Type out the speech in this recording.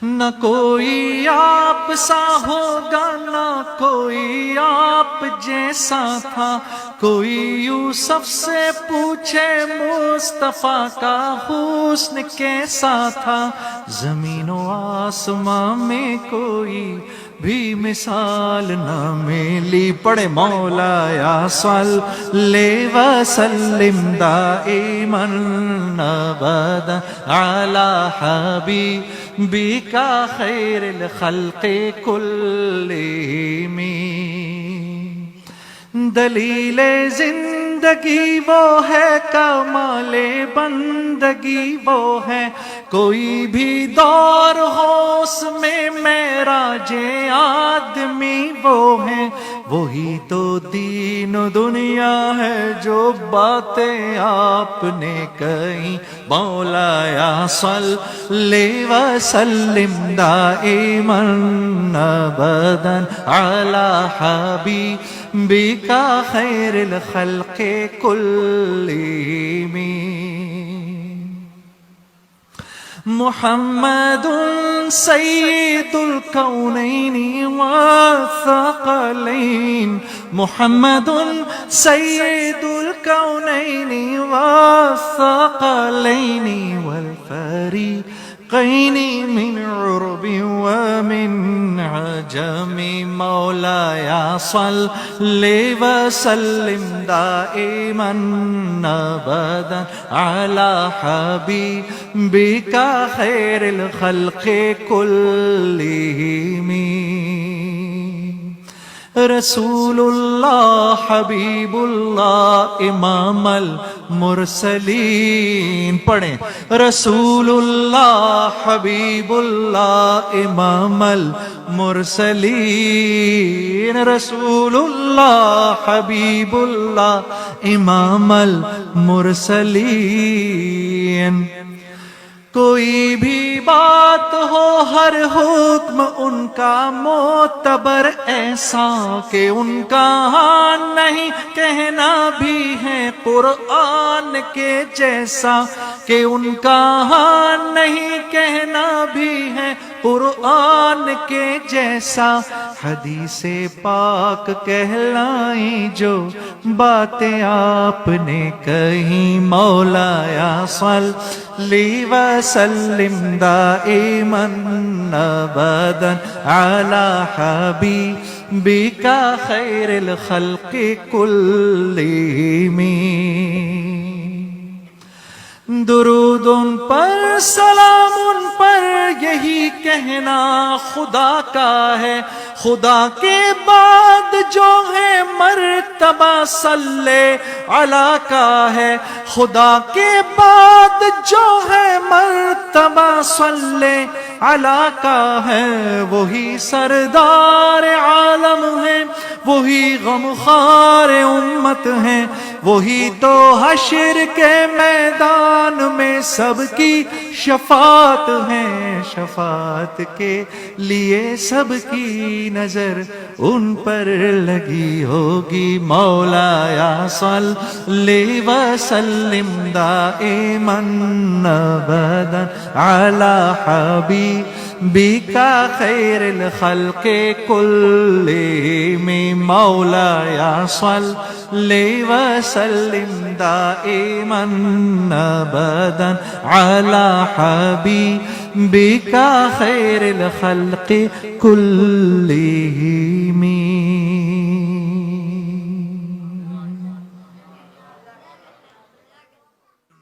نہ کوئی آپ سا ہوگا نہ کوئی آپ جیسا تھا، کوئی یوسف سے پوچھے مصطفیٰ کا حسن کیسا تھا، زمین و آسمان میں کوئی بھی مثال نہ ملی۔ پڑھے مولایا صلی وسلم دائما ابدا علی حبیبک خیر الخلق کلہم۔ دلیل زندگی وہ ہے، کمال بندگی وہ ہے، کوئی بھی دور ہو اس میں معراج آدمی وہ ہے، وہی تو دین و دنیا ہے جو باتیں آپ نے کہیں۔ مولایا صلی وسلم دائما ابدا علی حبیبک خیر الخلق کلہم۔ محمد سید الکونین والثقلین، محمد سید الکونین والثقلین والفریقین من عرب ومن عجم۔ مولایا صلی وسلم دائما ابدا علی حبیبک خیر الخلق کلہم۔ رسول اللہ حبیب اللہ امام المرسلین، پڑھیں رسول اللہ حبیب اللہ امام المرسلین، رسول اللہ حبیب اللہ امام المرسلین۔ کوئی بھی بات ہو ہر حکم ان کا معتبر ایسا کہ ان کا ہاں نہیں کہنا بھی ہے قرآن کے جیسا، کہ ان کا ہاں نہیں کہنا بھی ہے قرآن کے جیسا۔ حدیث پاک کہلائیں جو باتیں آپ نے کہیں۔ مولایا صلی وسلم دائما ابدا علی حبیبک خیر الخلق کلہم۔ درود ان پر سلام ان پر یہی کہنا خدا کا ہے، خدا کے بعد جو ہے مرتبہ صلی علی کا ہے، خدا کے بعد جو ہے مرتبہ صلی علی کا ہے، وہی سردار عالم ہے، وہی غمخوار امت ہے، وہی تو حشر کے میدان میں سب کی شفاعت ہے، شفاعت کے لیے سب کی نظر ان پر لگی ہوگی۔ مولایا صلی وسلم دائما ابدا علی حبیبک خیر الخلق کلہم۔ مولایا صلی وسلم دائما ابدا علی حبیبک خیر الخلق کلہم۔